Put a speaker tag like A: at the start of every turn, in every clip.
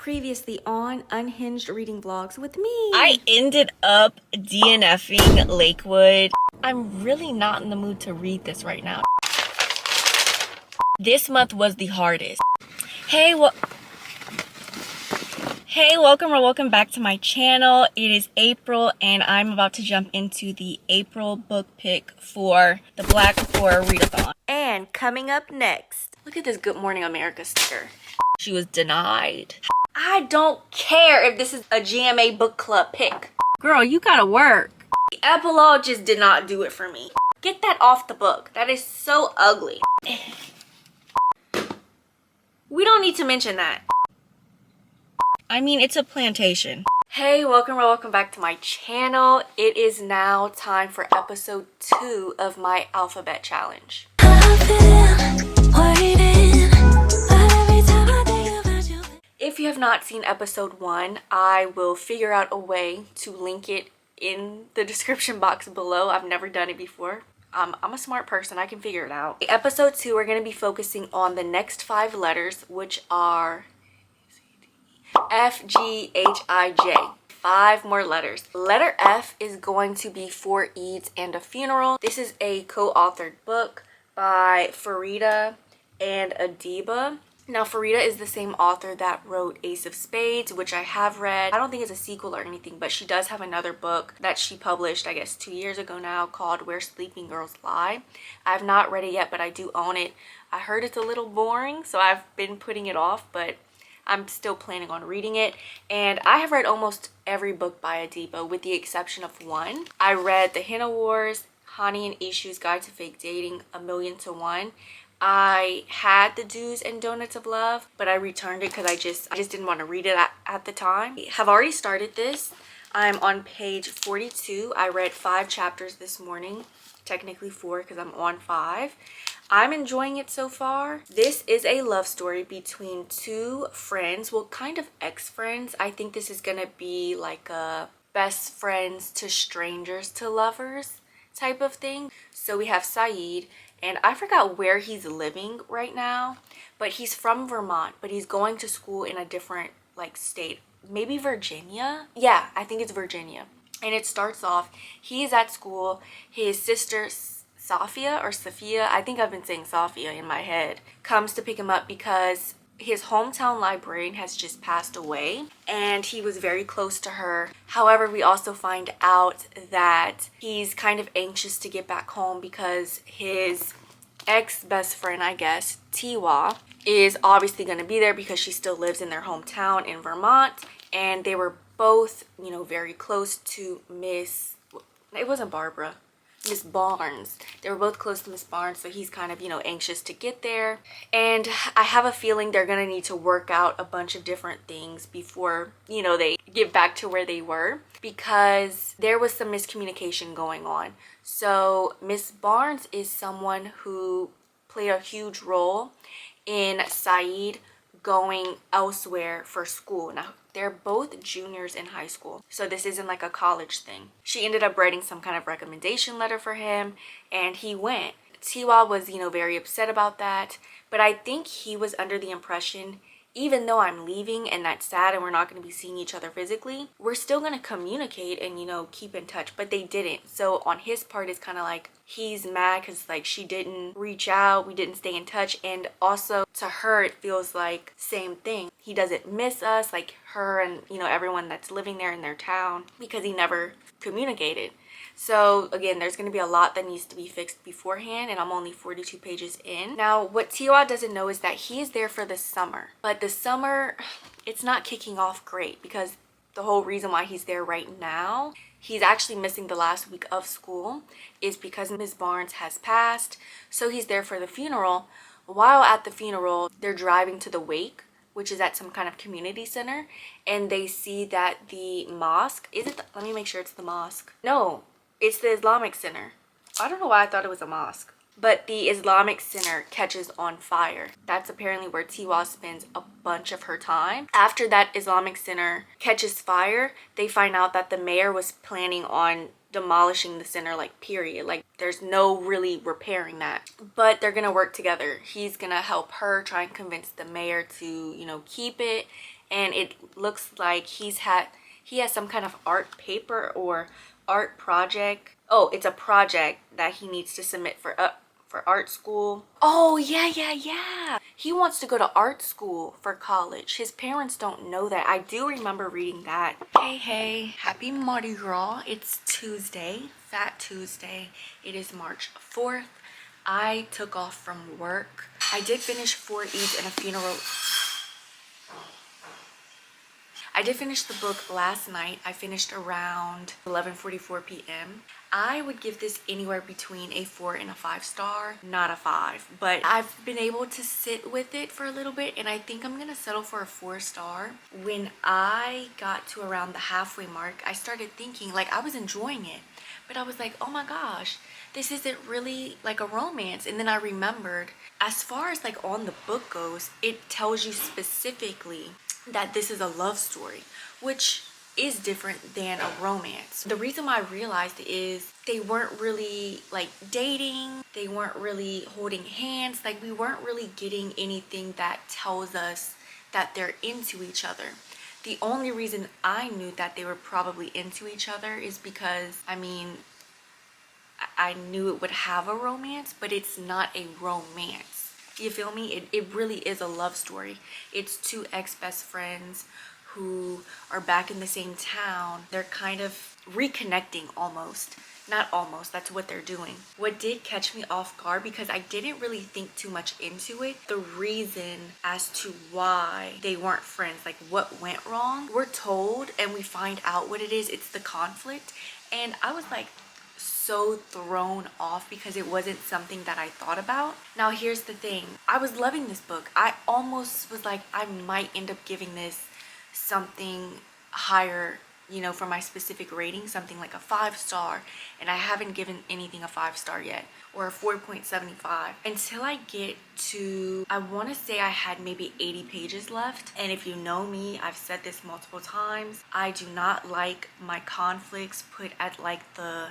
A: Previously on Unhinged Reading Vlogs with me.
B: I ended up DNFing Lakewood. I'm really not in the mood to read this right now. This month was the hardest. Hey, welcome back to my channel. It is April and I'm about to jump into the April book pick for the Black Horror Readathon.
A: And coming up next, look at this Good Morning America sticker.
B: She was denied.
A: I don't care if this is a GMA book club pick.
B: Girl, you gotta work.
A: The epilogue just did not do it for me. Get that off the book. That is so ugly. We don't need to mention that.
B: I mean, it's a plantation.
A: Hey, welcome back to my channel. It is now time for episode 2 of my alphabet challenge. If you have not seen episode 1, I will figure out a way to link it in the description box below. I've never done it before. I'm a smart person. I can figure it out. Episode 2, we're going to be focusing on the next 5 letters, which are F, G, H, I, J. 5 more letters. Letter F is going to be 4 Eads and a Funeral. This is a co-authored book by Farida and Adiba. Now, Farida is the same author that wrote Ace of Spades, which I have read. I don't think it's a sequel or anything, but she does have another book that she published, I guess, 2 years ago now, called Where Sleeping Girls Lie. I have not read it yet, but I do own it. I heard it's a little boring, so I've been putting it off, but I'm still planning on reading it. And I have read almost every book by Adiba, with the exception of one. I read The Henna Wars, Hani and Ishu's Guide to Fake Dating, A Million to One. I had the Do's and Donuts of Love, but I returned it because I just didn't want to read it at the time. I have already started this. I'm on page 42. I read 5 chapters this morning, technically 4 because I'm on 5. I'm enjoying it so far. This is a love story between 2 friends, well, kind of ex-friends. I think this is gonna be like a best friends to strangers to lovers type of thing. So we have Saeed, and I forgot where he's living right now, but he's from Vermont, but he's going to school in a different like state, maybe Virginia. Yeah, I think it's Virginia. And it starts off, he is at school, his sister Sophia, I think I've been saying Sophia in my head, comes to pick him up because his hometown librarian has just passed away and he was very close to her. However, we also find out that he's kind of anxious to get back home because his ex-best friend, I guess, Tiwa, is obviously going to be there because she still lives in their hometown in Vermont. And they were both, you know, very close to it wasn't Barbara, Miss Barnes. They were both close to Miss Barnes, so he's kind of, you know, anxious to get there. And I have a feeling they're gonna need to work out a bunch of different things before, you know, they get back to where they were, because there was some miscommunication going on. So Miss Barnes is someone who played a huge role in Saeed going elsewhere for school. Now, they're both juniors in high school, so this isn't like a college thing. She ended up writing some kind of recommendation letter for him, and he went. Tiwa was, you know, very upset about that, but I think he was under the impression, even though I'm leaving and that's sad and we're not going to be seeing each other physically, we're still going to communicate and, you know, keep in touch. But they didn't. So on his part, it's kind of like he's mad because like she didn't reach out, we didn't stay in touch. And also to her, it feels like same thing. He doesn't miss us, like her and, you know, everyone that's living there in their town, because he never communicated. So again, there's going to be a lot that needs to be fixed beforehand, and I'm only 42 pages in. Now, what Tiwa doesn't know is that he is there for the summer. But the summer, it's not kicking off great, because the whole reason why he's there right now, he's actually missing the last week of school, is because Ms. Barnes has passed. So he's there for the funeral. While at the funeral, they're driving to the wake, which is at some kind of community center, and they see that the mosque, let me make sure it's the mosque. No, it's the Islamic Center. I don't know why I thought it was a mosque. But the Islamic Center catches on fire. That's apparently where Tiwa spends a bunch of her time. After that Islamic Center catches fire, they find out that the mayor was planning on demolishing the center, like, period. Like, there's no really repairing that. But they're gonna work together. He's gonna help her try and convince the mayor to, you know, keep it. and it looks like he has some kind of art paper or art project. Oh, it's a project that he needs to submit for art school. Oh, yeah. He wants to go to art school for college. His parents don't know that. I do remember reading that. Hey, happy Mardi Gras. It's Tuesday, Fat Tuesday. It is March 4th. I took off from work. I did finish 4 Eids and a funeral. I did finish the book last night. I finished around 11:44 p.m. I would give this anywhere between a 4 and a 5 star, not a 5. But I've been able to sit with it for a little bit, and I think I'm gonna settle for a 4 star. When I got to around the halfway mark, I started thinking, like, I was enjoying it, but I was like, oh my gosh, this isn't really like a romance. And then I remembered, as far as like on the book goes, it tells you specifically that this is a love story, which is different than a romance. The reason why I realized is they weren't really like dating, they weren't really holding hands, like we weren't really getting anything that tells us that they're into each other. The only reason I knew that they were probably into each other is because, I mean, I knew it would have a romance, but it's not a romance. You feel me? It really is a love story. It's two ex-best friends who are back in the same town. They're kind of reconnecting almost. Not almost, that's what they're doing. What did catch me off guard, because I didn't really think too much into it, the reason as to why they weren't friends, like what went wrong. We're told and we find out what it is. It's the conflict. And I was like, so thrown off because it wasn't something that I thought about. Now here's the thing, I was loving this book. I almost was like, I might end up giving this something higher, you know, for my specific rating, something like a 5 star, and I haven't given anything a 5 star yet, or a 4.75 until I get to, I want to say I had maybe 80 pages left. And if you know me, I've said this multiple times, I do not like my conflicts put at like the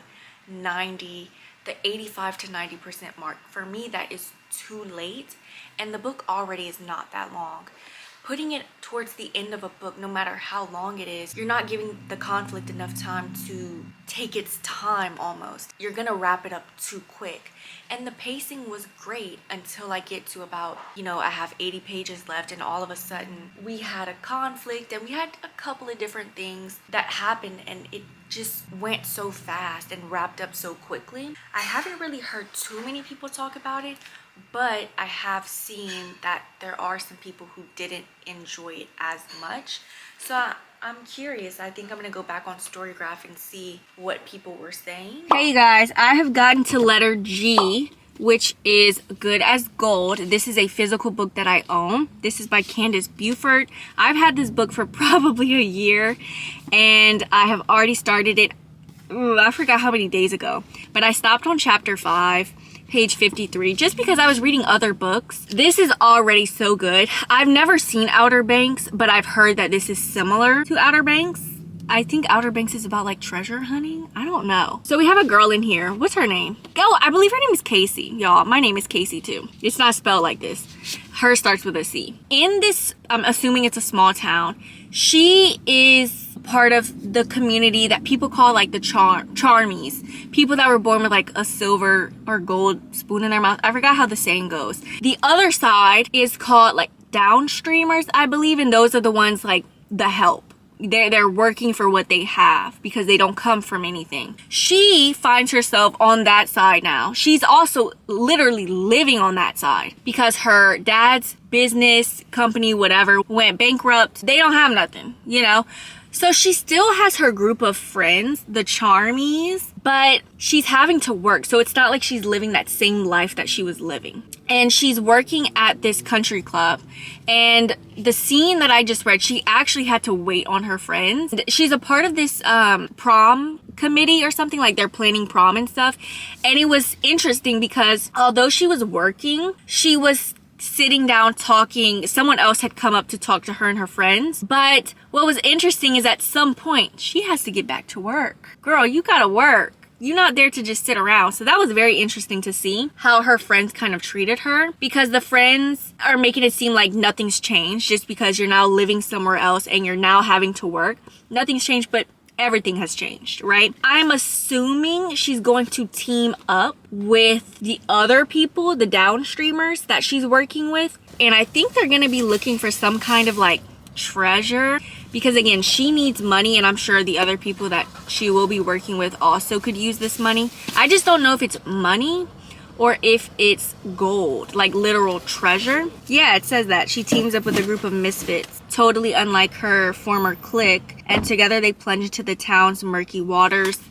A: 85 to 90% mark. For me, that is too late, and the book already is not that long. Putting it towards the end of a book, no matter how long it is, you're not giving the conflict enough time to take its time almost. You're gonna wrap it up too quick. And the pacing was great until I get to about, you know, I have 80 pages left, and all of a sudden we had a conflict and we had a couple of different things that happened, and it just went so fast and wrapped up so quickly. I haven't really heard too many people talk about it, but I have seen that there are some people who didn't enjoy it as much. So I'm curious. I think I'm gonna go back on Storygraph and see what people were saying.
B: Hey you guys, I have gotten to letter G, which is Good as Gold. This is a physical book that I own. This is by Candace Buford. I've had this book for probably a year, and I have already started it, I forgot how many days ago, but I stopped on chapter 5. Page 53, just because I was reading other books. This is already so good. I've never seen Outer Banks, but I've heard that this is similar to Outer Banks. I think Outer Banks is about like treasure hunting. I don't know. So we have a girl in here. What's her name? Oh, I believe her name is Casey. Y'all, my name is Casey too. It's not spelled like this. Her starts with a C. In this, I'm assuming it's a small town. She is part of the community that people call like the charmies. People that were born with like a silver or gold spoon in their mouth. I forgot how the saying goes. The other side is called like downstreamers, I believe, and those are the ones like the help. They're working for what they have because they don't come from anything. She finds herself on that side now. She's also literally living on that side because her dad's business, company, whatever, went bankrupt. They don't have nothing, you know? So she still has her group of friends, the charmies, but she's having to work. So it's not like she's living that same life that she was living. And she's working at this country club. And the scene that I just read, she actually had to wait on her friends. She's a part of this prom committee or something, like they're planning prom and stuff. And it was interesting because although she was working, she was sitting down talking. Someone else had come up to talk to her and her friends. But what was interesting is at some point she has to get back to work. Girl, you gotta work. You're not there to just sit around. So that was very interesting to see how her friends kind of treated her, because the friends are making it seem like nothing's changed just because you're now living somewhere else and you're now having to work. Nothing's changed, but everything has changed, right? I'm assuming she's going to team up with the other people, the downstreamers that she's working with. And I think they're going to be looking for some kind of like treasure, because again, she needs money, and I'm sure the other people that she will be working with also could use this money. I just don't know if it's money or if it's gold, like literal treasure. Yeah, it says that she teams up with a group of misfits, totally unlike her former clique, and together they plunge into the town's murky waters.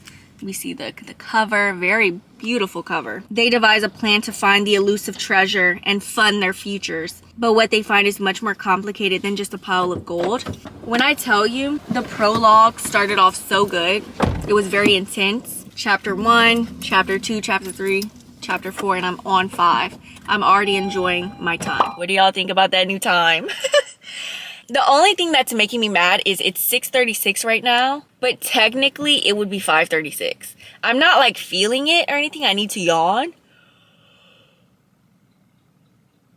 B: We see the cover, very beautiful cover. They devise a plan to find the elusive treasure and fund their futures. But what they find is much more complicated than just a pile of gold. When I tell you, the prologue started off so good. It was very intense. Chapter 1, Chapter 2, Chapter 3, Chapter 4, and I'm on 5. I'm already enjoying my time. What do y'all think about that new time? The only thing that's making me mad is it's 6:36 right now, but technically it would be 5:36. I'm not like feeling it or anything. I need to yawn.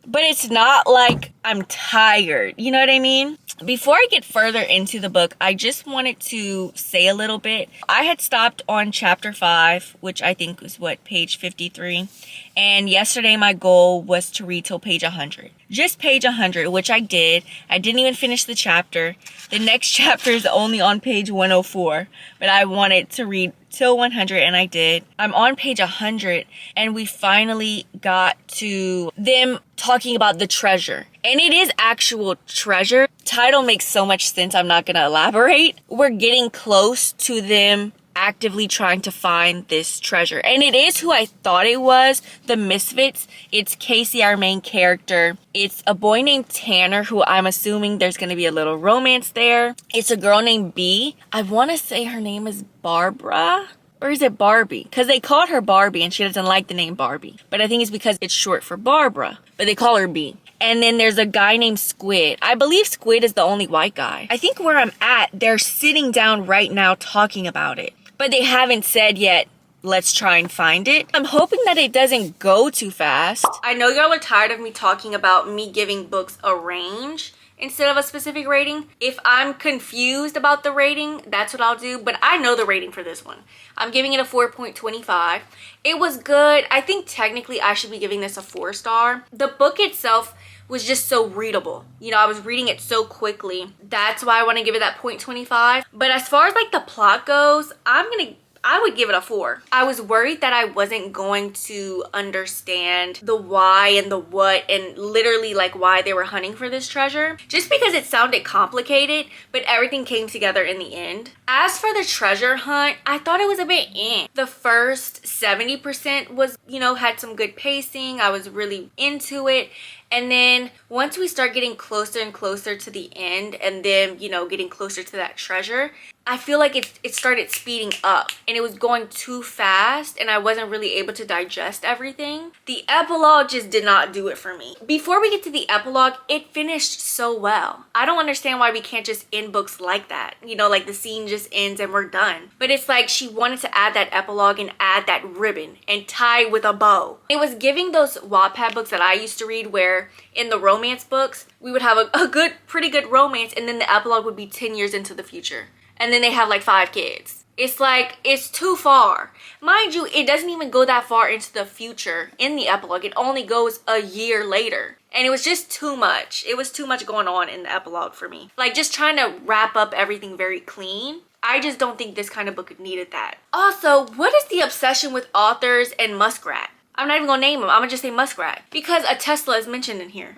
B: But it's not like I'm tired. You know what I mean? Before I get further into the book, I just wanted to say a little bit. I had stopped on chapter 5, which I think was page 53. And yesterday my goal was to read till page 100. Just page 100, which I did. I didn't even finish the chapter. The next chapter is only on page 104, but I wanted to read till 100, and I did. I'm on page 100, and we finally got to them talking about the treasure. And it is actual treasure. Title makes so much sense, I'm not gonna elaborate. We're getting close to them actively trying to find this treasure. And it is who I thought it was, the Misfits. It's Casey, our main character. It's a boy named Tanner, who I'm assuming there's going to be a little romance there. It's a girl named B. I want to say her name is Barbara. Or is it Barbie? Because they called her Barbie and she doesn't like the name Barbie. But I think it's because it's short for Barbara. But they call her B. And then there's a guy named Squid. I believe Squid is the only white guy. I think where I'm at, they're sitting down right now talking about it. But they haven't said yet, let's try and find it. I'm hoping that it doesn't go too fast. I know y'all are tired of me talking about me giving books a range instead of a specific rating. If I'm confused about the rating, that's what I'll do. But I know the rating for this one. I'm giving it a 4.25. It was good. I think technically I should be giving this a 4-star. The book itself was just so readable. You know, I was reading it so quickly. That's why I want to give it that 0.25. But as far as like the plot goes, I would give it a 4. I was worried that I wasn't going to understand the why and the what and literally like why they were hunting for this treasure, just because it sounded complicated, but everything came together in the end. As for the treasure hunt, I thought it was a bit The first 70% was, you know, had some good pacing. I was really into it. And then once we start getting closer and closer to the end and then, you know, getting closer to that treasure, I feel like it started speeding up and it was going too fast and I wasn't really able to digest everything. The epilogue just did not do it for me. Before we get to the epilogue, it finished so well. I don't understand why we can't just end books like that. You know, like the scene just ends and we're done. But it's like she wanted to add that epilogue and add that ribbon and tie it with a bow. It was giving those Wattpad books that I used to read where in the romance books, we would have a pretty good romance and then the epilogue would be 10 years into the future. And then they have like 5 kids. It's like, it's too far. Mind you, it doesn't even go that far into the future in the epilogue. It only goes a year later. And it was just too much. It was too much going on in the epilogue for me. Like just trying to wrap up everything very clean. I just don't think this kind of book needed that. Also, what is the obsession with authors and Muskrat? I'm not even gonna name him. I'm gonna just say Muskrat. Because a Tesla is mentioned in here.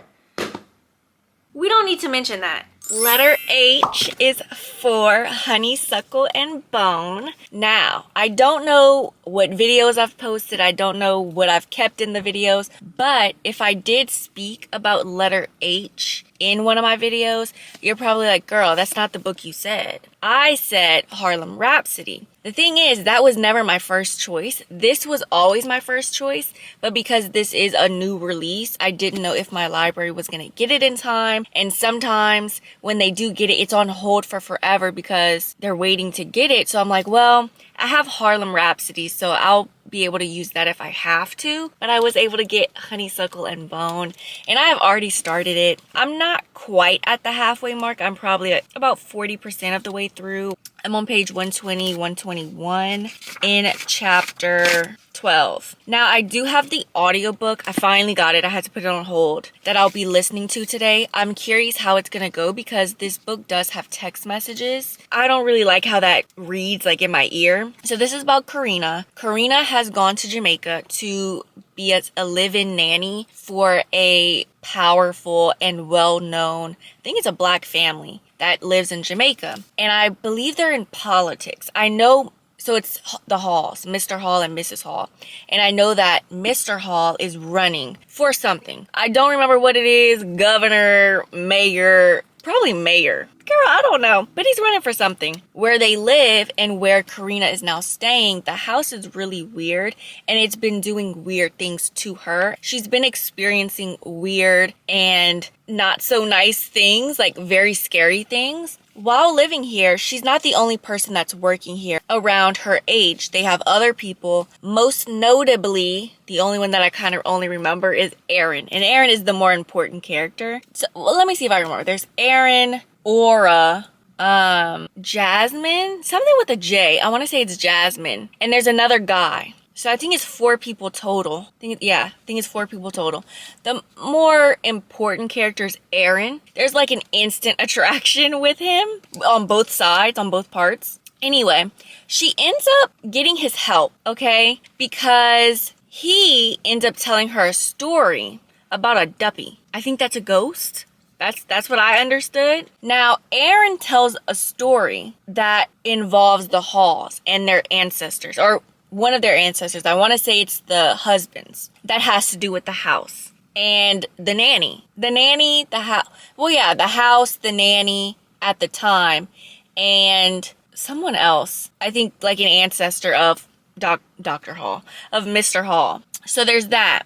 B: We don't need to mention that. Letter H is for honeysuckle and bone. Now, I don't know what videos I've posted. I don't know what I've kept in the videos. But if I did speak about letter H in one of my videos, you're probably like, girl, that's not the book you said. I said Harlem Rhapsody. The thing is, that was never my first choice. This was always my first choice, but because this is a new release, I didn't know if my library was gonna get it in time. And sometimes when they do get it, it's on hold for forever because they're waiting to get it. So I'm like, well, I have Harlem Rhapsody, so I'll be able to use that if I have to. But I was able to get Honeysuckle and Bone, and I have already started it. I'm not quite at the halfway mark. I'm probably at about 40% of the way through. I'm on page 120, 121 in chapter 12. Now, I do have the audiobook. I finally got it. I had to put it on hold that I'll be listening to today. I'm curious how it's going to go because this book does have text messages. I don't really like how that reads like in my ear. So this is about Karina. Karina has gone to Jamaica to be a live-in nanny for a powerful and well-known, I think it's a black family that lives in Jamaica. And I believe they're in politics. I know, so it's the Halls, Mr. Hall and Mrs. Hall. And I know that Mr. Hall is running for something. I don't remember what it is, governor, mayor, probably mayor. Girl, I don't know. But he's running for something. Where they live and where Karina is now staying, the house is really weird. And it's been doing weird things to her. She's been experiencing weird and not so nice things, like very scary things. While living here, she's not the only person that's working here around her age. They have other people. Most notably, the only one that I kind of only remember is Aaron. And Aaron is the more important character. So, well, let me see if I remember. There's Aaron, Aura, Jasmine, something with a J. I want to say it's Jasmine. And there's another guy. So I think it's 4 people total. I think it's 4 people total. The more important character is Aaron. There's like an instant attraction with him on both sides, on both parts. Anyway, she ends up getting his help, okay? Because he ends up telling her a story about a duppy. I think that's a ghost. That's what I understood. Now, Aaron tells a story that involves the Halls and their ancestors, or one of their ancestors. I want to say it's the husbands. That has to do with the house and the nanny. The nanny, the house. Well, yeah, the house, the nanny at the time, and someone else. I think like an ancestor of Dr. Hall, of Mr. Hall. So there's that.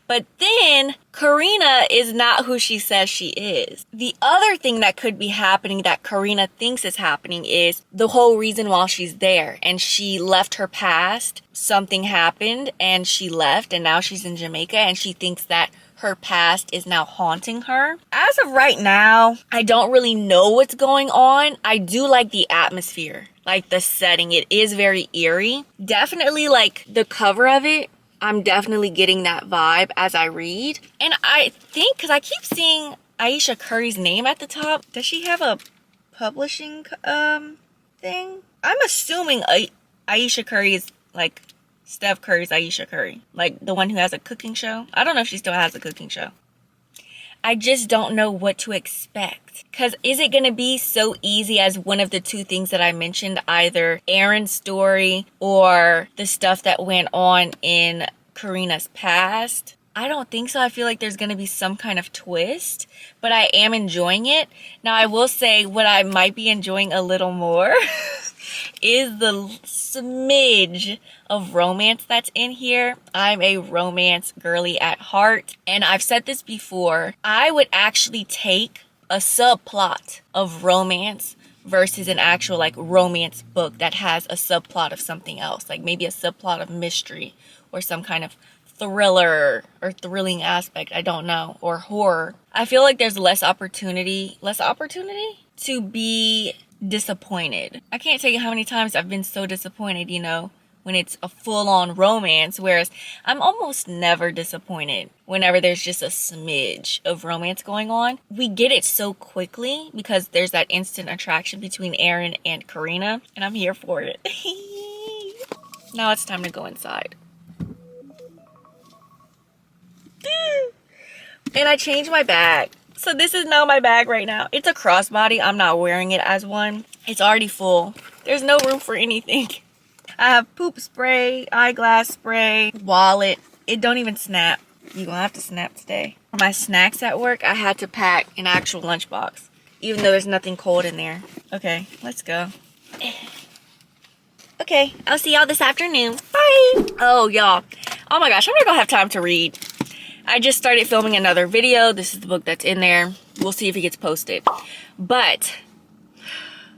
B: But then Karina is not who she says she is. The other thing that could be happening that Karina thinks is happening is the whole reason while she's there and she left her past. Something happened and she left and now she's in Jamaica and she thinks that her past is now haunting her. As of right now, I don't really know what's going on. I do like the atmosphere, like the setting. It is very eerie. Definitely like the cover of it. I'm definitely getting that vibe as I read. And I think, because I keep seeing Aisha Curry's name at the top. Does she have a publishing thing? I'm assuming Aisha Curry is like Steph Curry's Aisha Curry. Like the one who has a cooking show. I don't know if she still has a cooking show. I just don't know what to expect. Because is it going to be so easy as one of the 2 things that I mentioned, either Aaron's story or the stuff that went on in Karina's past? I don't think so. I feel like there's going to be some kind of twist, but I am enjoying it. Now, I will say what I might be enjoying a little more is the smidge of romance that's in here. I'm a romance girly at heart, and I've said this before. I would actually take a subplot of romance versus an actual like romance book that has a subplot of something else, like maybe a subplot of mystery or some kind of thriller or thrilling aspect, I don't know, or horror. I feel like there's less opportunity to be disappointed. I can't tell you how many times I've been so disappointed, you know, when it's a full-on romance, whereas I'm almost never disappointed whenever there's just a smidge of romance going on. We get it so quickly because there's that instant attraction between Aaron and Karina, and I'm here for it. Now it's time to go inside. And I changed my bag. So this is now my bag right now. It's a crossbody. I'm not wearing it as one. It's already full. There's no room for anything. I have poop spray, eyeglass spray, wallet. It don't even snap. You gonna have to snap today. For my snacks at work, I had to pack an actual lunchbox, even though there's nothing cold in there. Okay, let's go. Okay, I'll see y'all this afternoon. Bye. Oh, y'all. Oh my gosh, I'm not gonna have time to read. I just started filming another video. This is the book that's in there. We'll see if it gets posted. But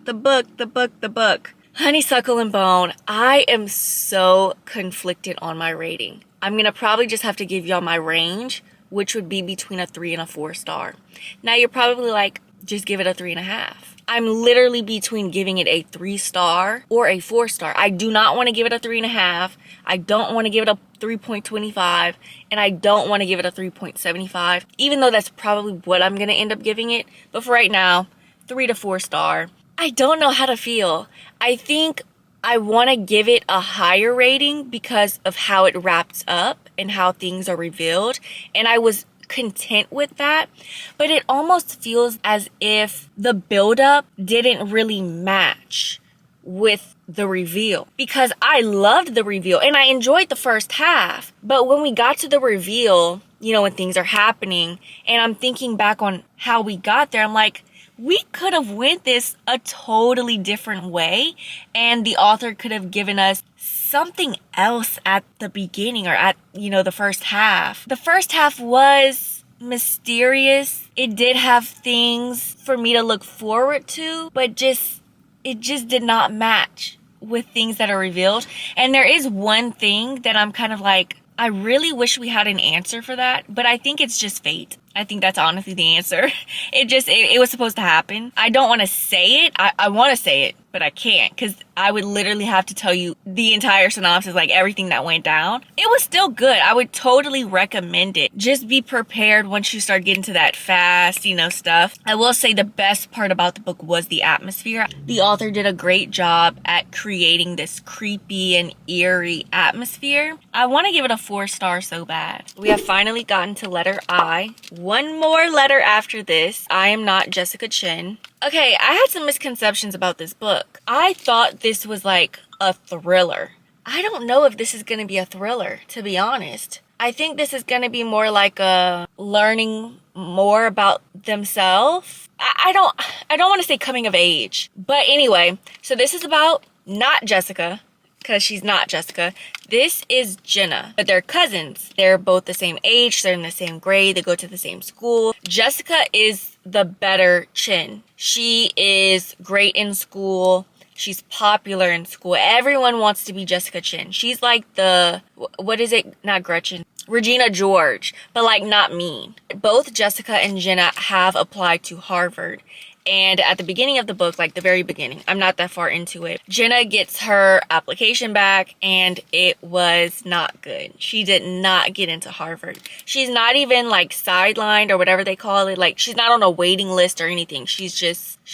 B: the book. Honeysuckle and Bone. I am so conflicted on my rating. I'm gonna probably just have to give y'all my range, which would be between a 3 and a 4 star. Now you're probably like, just give it a 3.5. I'm literally between giving it a 3 star or a 4 star. I do not want to give it a 3.5. I don't want to give it a 3.25, and I don't want to give it a 3.75, even though that's probably what I'm gonna end up giving it. But for right now, 3 to 4 star. I don't know how to feel. I think I want to give it a higher rating because of how it wraps up and how things are revealed, and I was content with that. But it almost feels as if the buildup didn't really match with the reveal, because I loved the reveal and I enjoyed the first half. But when we got to the reveal, you know, when things are happening and I'm thinking back on how we got there, I'm like, we could have went this a totally different way, and the author could have given us something else at the beginning, or at, you know, the first half. The first half was mysterious. It did have things for me to look forward to, but it just did not match with things that are revealed. And there is one thing that I'm kind of like, I really wish we had an answer for that, but I think it's just fate. I think that's honestly the answer. It was supposed to happen. I don't want to say it. I want to say it, but I can't, because I would literally have to tell you the entire synopsis, like everything that went down. It was still good. I would totally recommend it. Just be prepared once you start getting to that fast, you know, stuff. I will say the best part about the book was the atmosphere. The author did a great job at creating this creepy and eerie atmosphere. I want to give it a 4 star so bad. We have finally gotten to letter I. One more letter after this. I am not Jessica Chin. Okay, I had some misconceptions about this book. I thought this was like a thriller. I don't know if this is going to be a thriller, to be honest. I think this is going to be more like a learning more about themselves. I don't want to say coming of age. But anyway, so this is about not Jessica, because she's not Jessica. This is Jenna, but they're cousins. They're both the same age, they're in the same grade, they go to the same school. Jessica is the better Chin. She is great in school. She's popular in school. Everyone wants to be Jessica Chin. She's like the, what is it? Not Gretchen. Regina George, but like not mean. Both Jessica and Jenna have applied to Harvard. And at the beginning of the book, like the very beginning, I'm not that far into it, Jenna gets her application back and it was not good. She did not get into Harvard. She's not even like sidelined or whatever they call it. Like, she's not on a waiting list or anything. She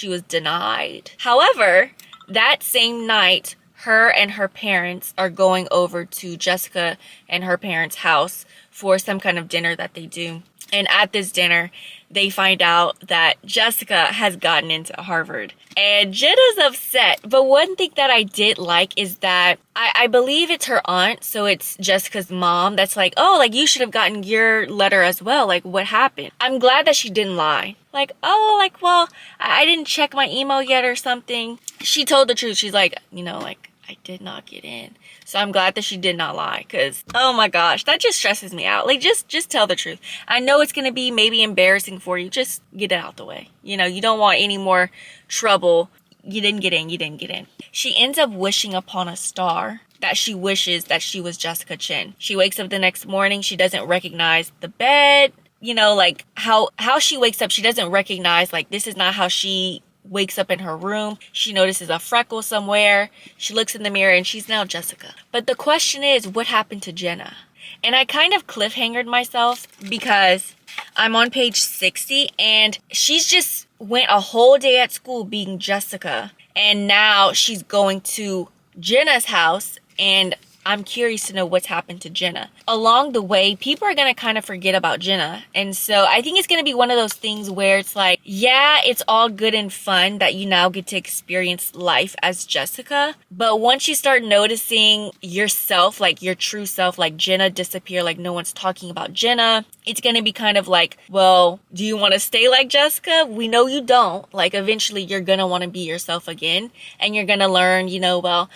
B: was denied. However, that same night, her and her parents are going over to Jessica and her parents' house for some kind of dinner that they do. And at this dinner, they find out that Jessica has gotten into Harvard. And Jenna's upset. But one thing that I did like is that I believe it's her aunt, so it's Jessica's mom, that's like, oh, like, you should have gotten your letter as well. Like, what happened? I'm glad that she didn't lie. Like, oh, like, well, I didn't check my email yet or something. She told the truth. She's like, you know, like, I did not get in. So I'm glad that she did not lie, because, oh my gosh, that just stresses me out. Like, just tell the truth. I know it's going to be maybe embarrassing for you. Just get it out the way. You know, you don't want any more trouble. You didn't get in. She ends up wishing upon a star that she wishes that she was Jessica Chin. She wakes up the next morning. She doesn't recognize the bed. You know, like how she wakes up, she doesn't recognize, like, this is not how she wakes up in her room. She notices a freckle somewhere. She looks in the mirror and she's now Jessica. But the question is, what happened to Jenna? And I kind of cliffhangered myself because I'm on page 60 and she's just went a whole day at school being Jessica. And now she's going to Jenna's house and I'm curious to know what's happened to Jenna. Along the way, people are going to kind of forget about Jenna. And so I think it's going to be one of those things where it's like, yeah, it's all good and fun that you now get to experience life as Jessica. But once you start noticing yourself, like your true self, like Jenna disappear, like no one's talking about Jenna, it's going to be kind of like, well, do you want to stay like Jessica? We know you don't. Like eventually you're going to want to be yourself again. And you're going to learn, well,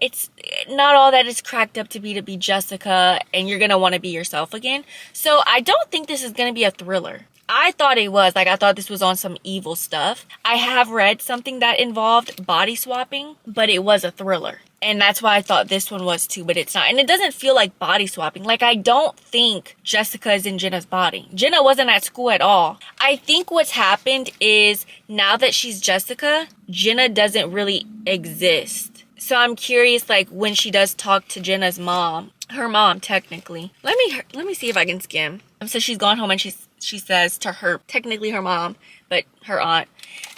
B: it's not all that it's cracked up to be Jessica, and you're gonna want to be yourself again. So I don't think this is gonna be a thriller. I thought it was. Like, I thought this was on some evil stuff. I have read something that involved body swapping, but it was a thriller. And that's why I thought this one was too, but it's not. And it doesn't feel like body swapping. Like, I don't think Jessica is in Jenna's body. Jenna wasn't at school at all. I think what's happened is now that she's Jessica, Jenna doesn't really exist. So I'm curious, like, when she does talk to Jenna's mom, her mom, technically. Let me see if I can skim. So she's gone home and she says to her, technically her mom, but her aunt,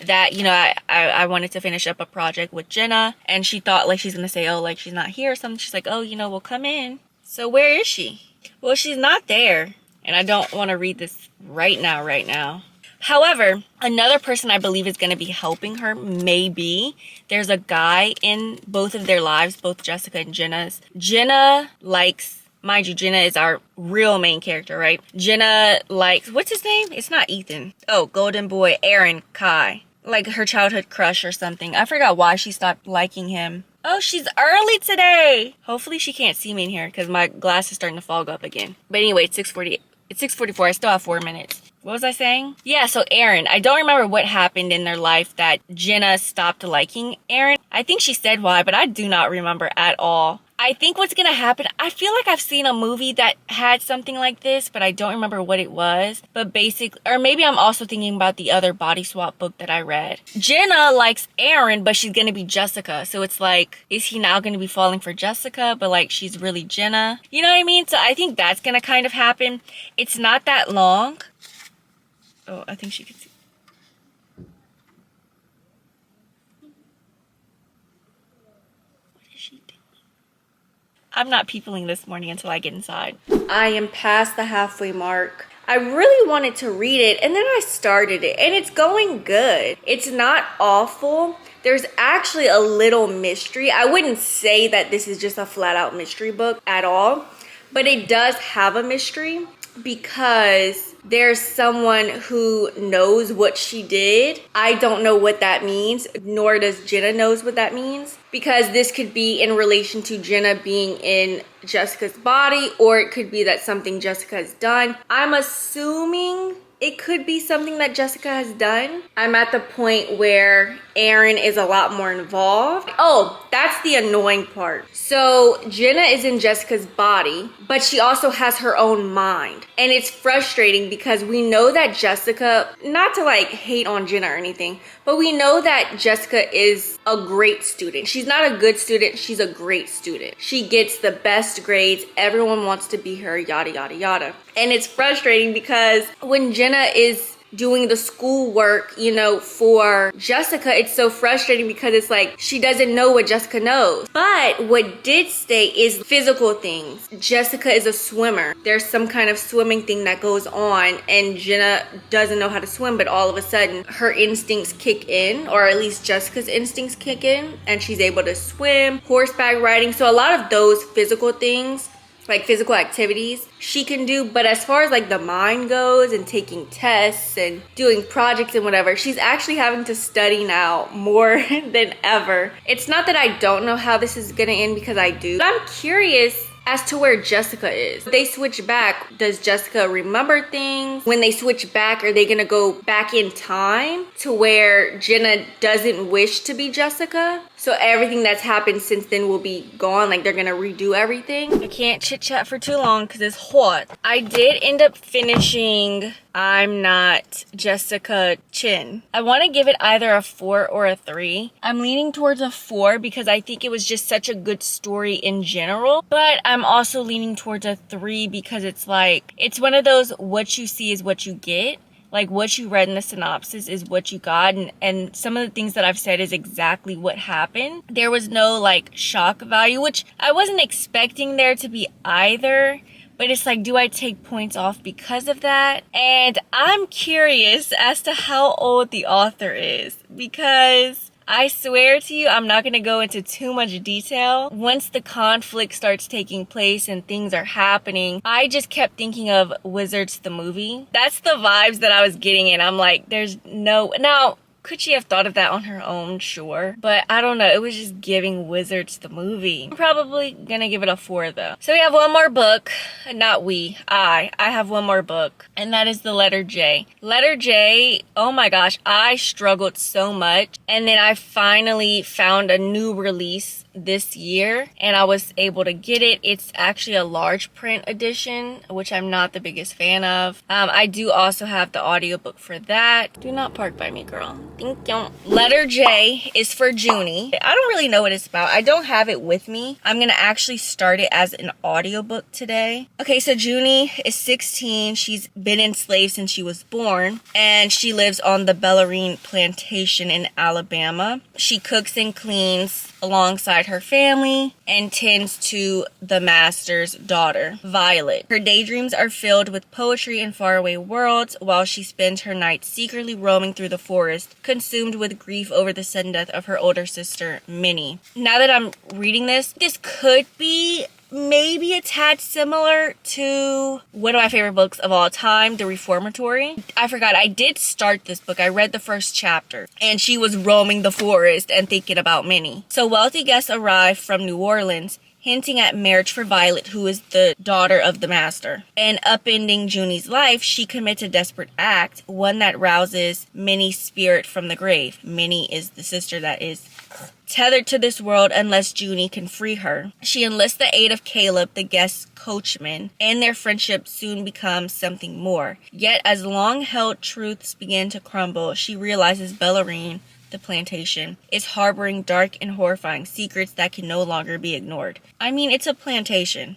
B: that, I wanted to finish up a project with Jenna. And she thought, like, she's going to say, oh, like, she's not here or something. She's like, oh, well, come in. So where is she? Well, she's not there. And I don't want to read this right now. However, another person I believe is going to be helping her, maybe. There's a guy in both of their lives, both Jessica and Jenna's. Jenna likes, mind you, Jenna is our real main character, right? Jenna likes, what's his name? It's not Ethan. Oh, golden boy, Aaron Kai. Like her childhood crush or something. I forgot why she stopped liking him. Oh, she's early today. Hopefully she can't see me in here because my glass is starting to fog up again. But anyway, it's 6:48. It's 6:44. I still have 4 minutes. What was I saying? Yeah, so Aaron. I don't remember what happened in their life that Jenna stopped liking Aaron. I think she said why, but I do not remember at all. I think what's going to happen, I feel like I've seen a movie that had something like this, but I don't remember what it was. But basically, or maybe I'm also thinking about the other body swap book that I read. Jenna likes Aaron, but she's going to be Jessica. So it's like, is he now going to be falling for Jessica, but like she's really Jenna? You know what I mean? So I think that's going to kind of happen. It's not that long. Oh, I think she can see. What is she doing? I'm not peopling this morning until I get inside. I am past the halfway mark. I really wanted to read it, and then I started it, and it's going good. It's not awful. There's actually a little mystery. I wouldn't say that this is just a flat-out mystery book at all, but it does have a mystery because there's someone who knows what she did. I don't know what that means, nor does Jenna knows what that means, because this could be in relation to Jenna being in Jessica's body, or it could be that something Jessica has done. I'm assuming it could be something that Jessica has done. I'm at the point where Aaron is a lot more involved. Oh, that's the annoying part. So Jenna is in Jessica's body, but she also has her own mind. And it's frustrating because we know that Jessica, not to like hate on Jenna or anything, but we know that Jessica is a great student. She's not a good student, she's a great student. She gets the best grades, everyone wants to be her, yada, yada, yada. And it's frustrating because when Jenna is doing the schoolwork, for Jessica, it's so frustrating because it's like she doesn't know what Jessica knows. But what did stay is physical things. Jessica is a swimmer. There's some kind of swimming thing that goes on, and Jenna doesn't know how to swim, but all of a sudden her instincts kick in, or at least Jessica's instincts kick in, and she's able to swim, horseback riding. So a lot of those physical things, like physical activities, she can do. But as far as like the mind goes and taking tests and doing projects and whatever, she's actually having to study now more than ever. It's not that I don't know how this is gonna end, because I do, but I'm curious as to where Jessica is. If they switch back, does Jessica remember things? When they switch back, are they gonna go back in time to where Jenna doesn't wish to be Jessica? So everything that's happened since then will be gone, like they're gonna redo everything. I can't chit chat for too long because it's hot. I did end up finishing I'm Not Jessica Chin. I want to give it either a 4 or a 3. I'm leaning towards a 4 because I think it was just such a good story in general, but I'm also leaning towards a 3 because it's like, it's one of those what you see is what you get. Like, what you read in the synopsis is what you got, and some of the things that I've said is exactly what happened. There was no like shock value, which I wasn't expecting there to be either. But it's like, do I take points off because of that? And I'm curious as to how old the author is, because I swear to you, I'm not going to go into too much detail. Once the conflict starts taking place and things are happening, I just kept thinking of Wizards the movie. That's the vibes that I was getting, and I'm like, there's no... Now, could she have thought of that on her own? Sure. But I don't know. It was just giving Wizards the movie. I'm probably gonna give it a 4 though. So we have one more book. Not we. I have one more book. And that is the letter J. Letter J, oh my gosh, I struggled so much. And then I finally found a new release this year and I was able to get it. It's actually a large print edition, which I'm not the biggest fan of. I do also have the audiobook for that. Do not park by me, girl. Thank you. Letter J is for Junie. I don't really know what it's about. I don't have it with me. I'm gonna actually start it as an audiobook today. Okay, so Junie is 16. She's been enslaved since she was born, and she lives on the Bellarine plantation in Alabama. She cooks and cleans alongside her family and tends to the master's daughter, Violet. Her daydreams are filled with poetry and faraway worlds, while she spends her nights secretly roaming through the forest, consumed with grief over the sudden death of her older sister, Minnie. Now that I'm reading this could be maybe a tad similar to one of my favorite books of all time, The Reformatory. I forgot, I did start this book. I read the first chapter, and she was roaming the forest and thinking about Minnie. So wealthy guests arrive from New Orleans, hinting at marriage for Violet, who is the daughter of the master. And upending Junie's life, she commits a desperate act, one that rouses Minnie's spirit from the grave. Minnie is the sister that is tethered to this world unless Junie can free her. She enlists the aid of Caleb, the guest coachman, and their friendship soon becomes something more. Yet as long-held truths begin to crumble, she realizes Bellarine, the plantation, is harboring dark and horrifying secrets that can no longer be ignored. I mean, it's a plantation.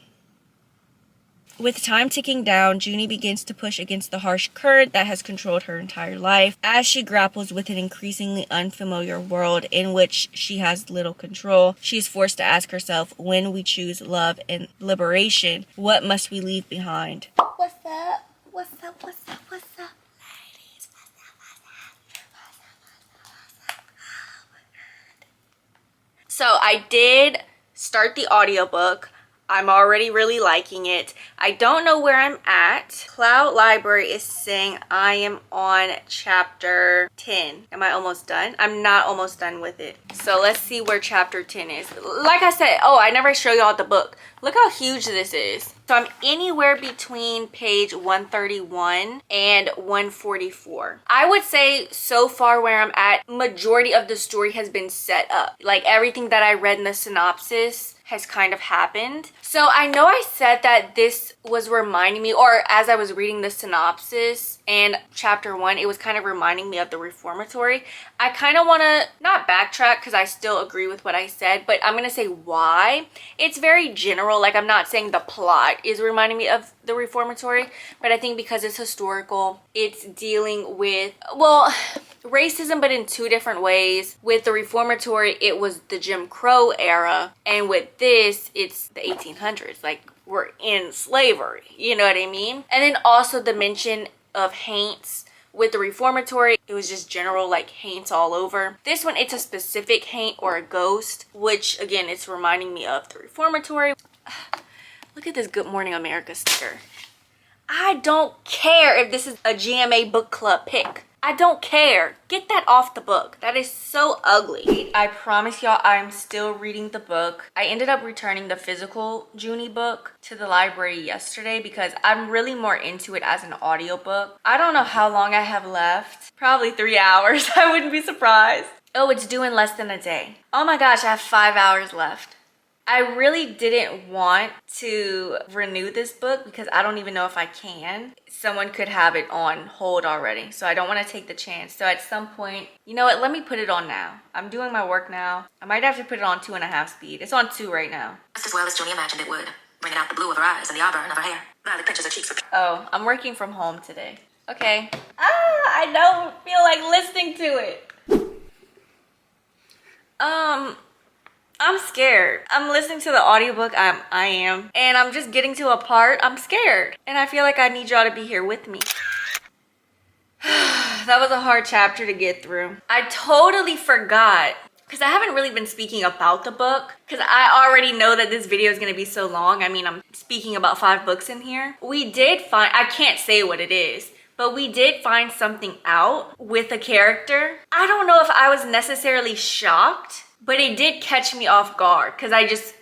B: With time ticking down, Junie begins to push against the harsh current that has controlled her entire life. As she grapples with an increasingly unfamiliar world in which she has little control, she is forced to ask herself, when we choose love and liberation, what must we leave behind? What's up? What's up? What's up? What's up? Ladies, what's up? So I did start the audiobook. I'm already really liking it. I don't know where I'm at. Cloud Library is saying I am on chapter 10. Am I almost done? I'm not almost done with it. So let's see where chapter 10 is. Like I said, oh, I never show y'all the book. Look how huge this is. So I'm anywhere between page 131 and 144. I would say so far where I'm at, majority of the story has been set up. Like everything that I read in the synopsis has kind of happened. So I know I said that this was reminding me, or as I was reading the synopsis and chapter 1, it was kind of reminding me of the Reformatory. I kind of want to not backtrack because I still agree with what I said, but I'm going to say why. It's very general. Like, I'm not saying the plot is reminding me of the Reformatory, but I think because it's historical, it's dealing with, well, racism, but in two different ways. With the Reformatory, it was the Jim Crow era, and with this, it's the 1800s. Like, we're in slavery, you know what I mean? And then also the mention of haints. With the Reformatory, it was just general, like, haints all over. This one, it's a specific haint or a ghost, which again, it's reminding me of the Reformatory. Look at this Good Morning America sticker. I don't care if this is a GMA book club pick. I don't care. Get that off the book. That is so ugly. I promise y'all I'm still reading the book. I ended up returning the physical Junie book to the library yesterday because I'm really more into it as an audiobook. I don't know how long I have left. Probably 3 hours. I wouldn't be surprised. Oh, it's due in less than a day. Oh my gosh, I have 5 hours left. I really didn't want to renew this book because I don't even know if I can. Someone could have it on hold already, so I don't want to take the chance. So at some point, you know what, let me put it on now. I'm doing my work now. I might have to put it on 2.5 speed. It's on 2 right now.
C: Just as well as Junie imagined it would, bringing out the blue of her eyes and the auburn of her hair. Violet pinches her cheeks.
B: Oh, I'm working from home today. Okay. I don't feel like listening to it. I'm scared. I'm listening to the audiobook. I am. And I'm just getting to a part. I'm scared. And I feel like I need y'all to be here with me. That was a hard chapter to get through. I totally forgot, because I haven't really been speaking about the book, because I already know that this video is going to be so long. I mean, I'm speaking about 5 books in here. We did find, I can't say what it is, but we did find something out with a character. I don't know if I was necessarily shocked, but it did catch me off guard because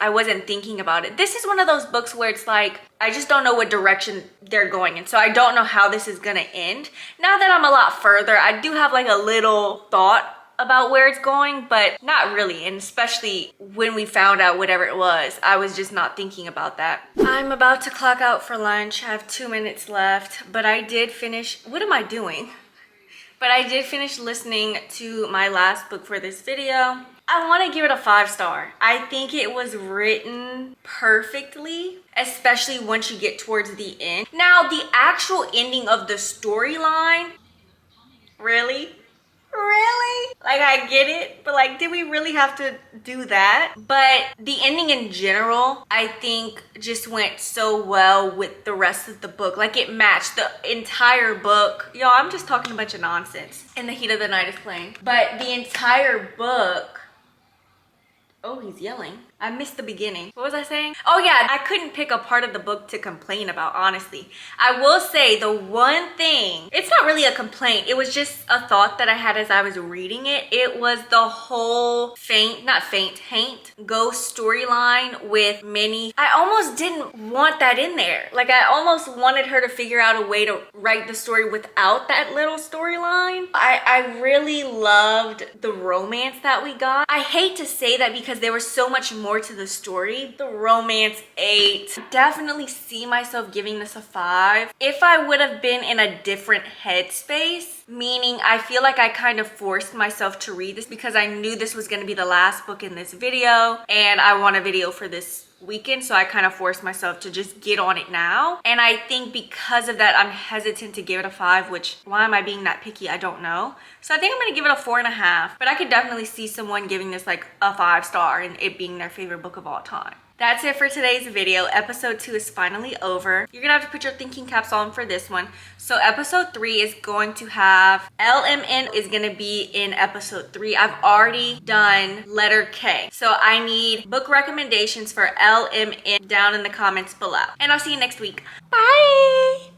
B: I wasn't thinking about it. This is one of those books where it's like, I just don't know what direction they're going in. So I don't know how this is gonna end. Now that I'm a lot further, I do have like a little thought about where it's going, but not really. And especially when we found out whatever it was, I was just not thinking about that. I'm about to clock out for lunch. I have 2 minutes left, but I did finish, what am I doing? But I did finish listening to my last book for this video. I want to give it a 5-star. I think it was written perfectly, especially once you get towards the end. Now, the actual ending of the storyline, really? Really? Like, I get it, but like, did we really have to do that? But the ending in general, I think just went so well with the rest of the book. Like, it matched the entire book. Y'all, I'm just talking a bunch of nonsense. In the Heat of the Night is playing. But the entire book, oh, he's yelling. I missed the beginning. What was I saying? Oh yeah, I couldn't pick a part of the book to complain about, honestly. I will say the one thing, it's not really a complaint. It was just a thought that I had as I was reading it. It was the whole haint ghost storyline with Minnie. I almost didn't want that in there. Like, I almost wanted her to figure out a way to write the story without that little storyline. I really loved the romance that we got. I hate to say that because there was so much more to the story. The romance ate. Definitely see myself giving this a 5. If I would have been in a different headspace, meaning I feel like I kind of forced myself to read this because I knew this was going to be the last book in this video and I want a video for this weekend, so I kind of forced myself to just get on it now. And I think because of that, I'm hesitant to give it a 5, which, why am I being that picky? I don't know. So I think I'm gonna give it a 4.5, but I could definitely see someone giving this like a 5-star and it being their favorite book of all time. That's it for today's video. Episode 2 is finally over. You're gonna have to put your thinking caps on for this one. So episode 3 is going to have LMN is gonna be in episode 3. I've already done letter K. So I need book recommendations for LMN down in the comments below. And I'll see you next week. Bye!